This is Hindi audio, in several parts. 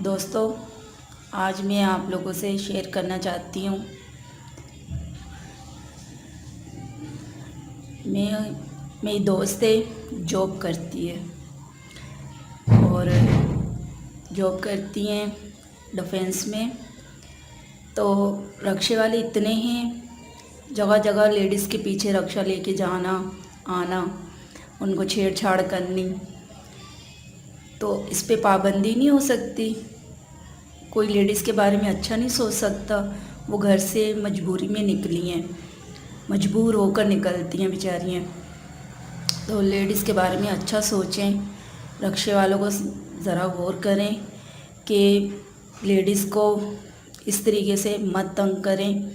दोस्तों, आज मैं आप लोगों से शेयर करना चाहती हूँ। मेरी दोस्त है, जॉब करती है और जॉब करती हैं डिफेंस में। तो रक्षे वाले इतने हैं, जगह जगह लेडीज़ के पीछे रक्षा लेके जाना आना, उनको छेड़छाड़ करनी। तो इस पे पाबंदी नहीं हो सकती। कोई लेडीज़ के बारे में अच्छा नहीं सोच सकता। वो घर से मजबूरी में निकली हैं, मजबूर होकर निकलती हैं बेचारियाँ। तो लेडीज़ के बारे में अच्छा सोचें, रक्षे वालों को ज़रा गौर करें कि लेडीज़ को इस तरीके से मत तंग करें।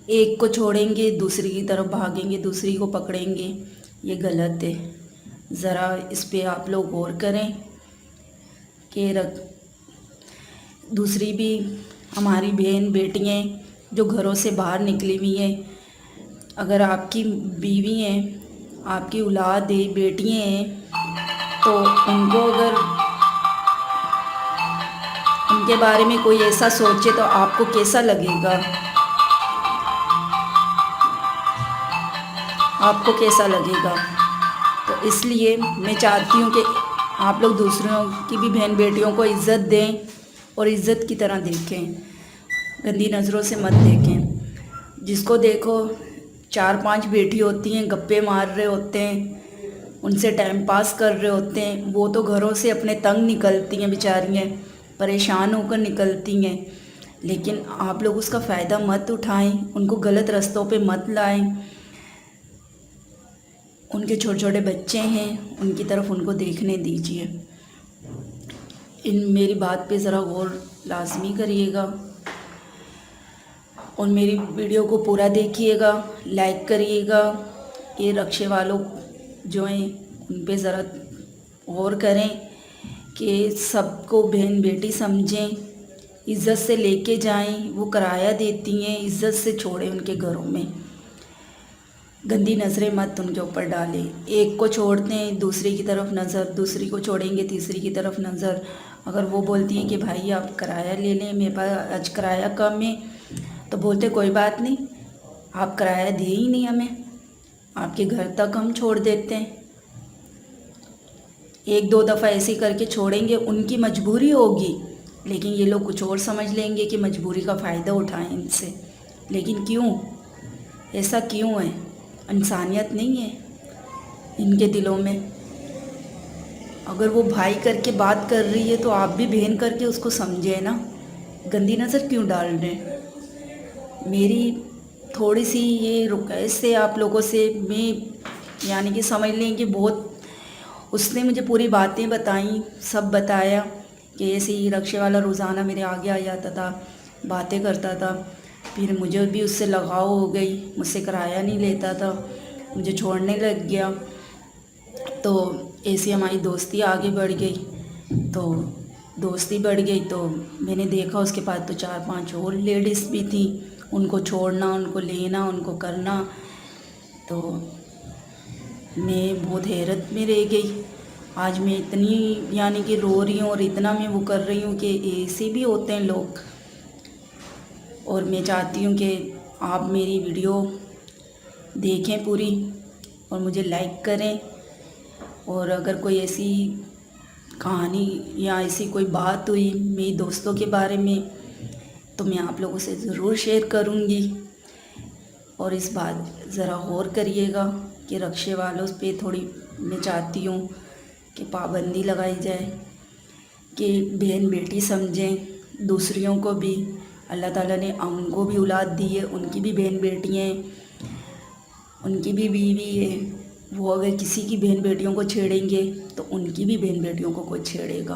एक को छोड़ेंगे दूसरी की तरफ भागेंगे, दूसरी को पकड़ेंगे, ये गलत है। ज़रा इस पे आप लोग गौर करें कि दूसरी भी हमारी बहन बेटियाँ जो घरों से बाहर निकली हुई हैं, अगर आपकी बीवी हैं, आपकी औलाद है, बेटियाँ हैं, तो उनको अगर उनके बारे में कोई ऐसा सोचे तो आपको कैसा लगेगा? आपको कैसा लगेगा? तो इसलिए मैं चाहती हूँ कि आप लोग दूसरों की भी बहन बेटियों को इज़्ज़त दें और इज़्ज़त की तरह देखें, गंदी नज़रों से मत देखें। जिसको देखो 4-5 बेटी होती हैं, गप्पे मार रहे होते हैं, उनसे टाइम पास कर रहे होते हैं। वो तो घरों से अपने तंग निकलती हैं बेचारियाँ, परेशान होकर निकलती हैं। लेकिन आप लोग उसका फ़ायदा मत उठाएं, उनको गलत रास्तों पे मत लाएं। उनके छोटे छोटे बच्चे हैं, उनकी तरफ उनको देखने दीजिए। इन मेरी बात पे ज़रा गौर लाजमी करिएगा और मेरी वीडियो को पूरा देखिएगा, लाइक करिएगा। ये रक्षे वालों जो हैं उन पे ज़रा गौर करें कि सबको बहन बेटी समझें, इज़्ज़त से लेके जाएं। वो किराया देती हैं, इज़्ज़त से छोड़ें उनके घरों में। गंदी नज़रें मत उनके ऊपर डालें। एक को छोड़ते हैं दूसरी की तरफ नज़र, दूसरी को छोड़ेंगे तीसरी की तरफ नज़र। अगर वो बोलती हैं कि भाई आप किराया ले लें, मेरे पास आज किराया कम है, तो बोलते कोई बात नहीं, आप किराया दे ही नहीं हमें, आपके घर तक हम छोड़ देते हैं। 1-2 दफ़ा ऐसे करके छोड़ेंगे, उनकी मजबूरी होगी, लेकिन ये लोग कुछ और समझ लेंगे कि मजबूरी का फ़ायदा उठाएं इनसे। लेकिन क्यों, ऐसा क्यों है? इंसानियत नहीं है इनके दिलों में? अगर वो भाई करके बात कर रही है तो आप भी बहन करके उसको समझे ना। गंदी नज़र क्यों डाल रहे हैं? मेरी थोड़ी सी ये रिक्वेस्ट है आप लोगों से, मैं यानी कि समझ लें कि बहुत उसने मुझे पूरी बातें बताई, सब बताया कि ऐसे ही रक्षे वाला रोज़ाना मेरे आगे आ जाता था, बातें करता था। फिर मुझे भी उससे लगाव हो गई, मुझसे किराया नहीं लेता था, मुझे छोड़ने लग गया। तो ऐसी हमारी दोस्ती आगे बढ़ गई। तो दोस्ती बढ़ गई तो मैंने देखा उसके पास तो 4-5 और लेडीज़ भी थी, उनको छोड़ना, उनको लेना, उनको करना। तो मैं बहुत हैरत में रह गई। आज मैं इतनी यानी कि रो रही हूँ और इतना मैं वो कर रही हूँ कि ऐसे भी होते हैं लोग। और मैं चाहती हूँ कि आप मेरी वीडियो देखें पूरी और मुझे लाइक करें। और अगर कोई ऐसी कहानी या ऐसी कोई बात हुई मेरी दोस्तों के बारे में तो मैं आप लोगों से ज़रूर शेयर करूँगी। और इस बात ज़रा गौर करिएगा कि रक्षे वालों पे थोड़ी मैं चाहती हूँ कि पाबंदी लगाई जाए, कि बहन बेटी समझें दूसरियों को भी। अल्लाह ताला ने उनको भी औलाद दी है, उनकी भी बहन बेटियाँ हैं, उनकी भी बीवी है। वो अगर किसी की बहन बेटियों को छेड़ेंगे तो उनकी भी बहन बेटियों को कोई छेड़ेगा।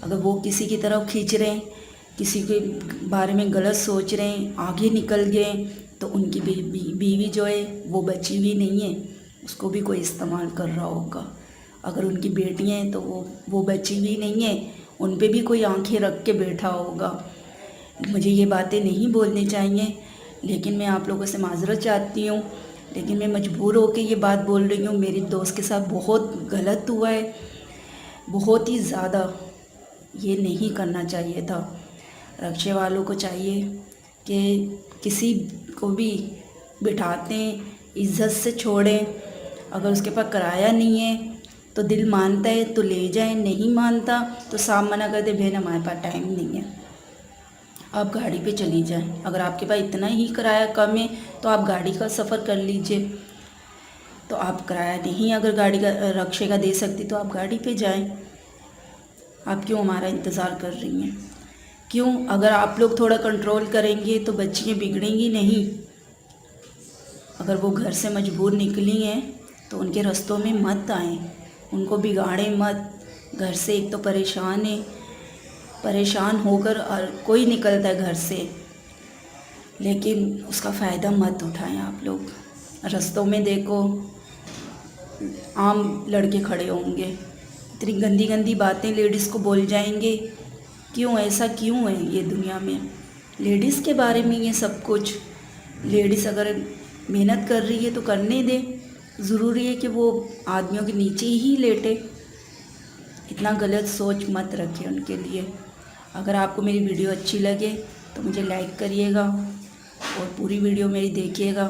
अगर वो किसी की तरफ खींच रहे हैं, किसी के बारे में गलत सोच रहे हैं, आगे निकल गए, तो उनकी बीवी जो है वो बची हुई नहीं है, उसको भी कोई इस्तेमाल कर रहा होगा। अगर उनकी बेटियाँ हैं तो वो बची हुई नहीं है, उन पे भी कोई आंखें रख के बैठा होगा। मुझे ये बातें नहीं बोलनी चाहिए, लेकिन मैं आप लोगों से माज़रत चाहती हूँ, लेकिन मैं मजबूर होकर ये बात बोल रही हूँ। मेरी दोस्त के साथ बहुत गलत हुआ है, बहुत ही ज़्यादा। ये नहीं करना चाहिए था। रक्षे वालों को चाहिए कि किसी को भी बिठाते इज़्ज़त से छोड़ें। अगर उसके पास किराया नहीं है तो दिल मानता है तो ले जाएं, नहीं मानता तो साफ मना कर दे, बहन हमारे पास टाइम नहीं है, आप गाड़ी पे चली जाएं। अगर आपके पास इतना ही किराया कम है तो आप गाड़ी का सफ़र कर लीजिए। तो आप किराया नहीं अगर गाड़ी का रक्षे का दे सकती तो आप गाड़ी पे जाएं। आप क्यों हमारा इंतज़ार कर रही हैं? क्यों? अगर आप लोग थोड़ा कंट्रोल करेंगे तो बच्चियाँ बिगड़ेंगी नहीं। अगर वो घर से मजबूर निकली हैं तो उनके रास्तों में मत आएं, उनको बिगाड़ें मत। घर से एक तो परेशान होकर और कोई निकलता है घर से, लेकिन उसका फ़ायदा मत उठाएं आप लोग। रास्तों में देखो आम लड़के खड़े होंगे, इतनी गंदी गंदी बातें लेडीज़ को बोल जाएंगे। क्यों? ऐसा क्यों है ये दुनिया में? लेडीज़ के बारे में ये सब कुछ। लेडीज़ अगर मेहनत कर रही है तो करने दे, ज़रूरी है कि वो आदमियों के नीचे ही लेटे। इतना गलत सोच मत रखिए उनके लिए। अगर आपको मेरी वीडियो अच्छी लगे तो मुझे लाइक करिएगा और पूरी वीडियो मेरी देखिएगा।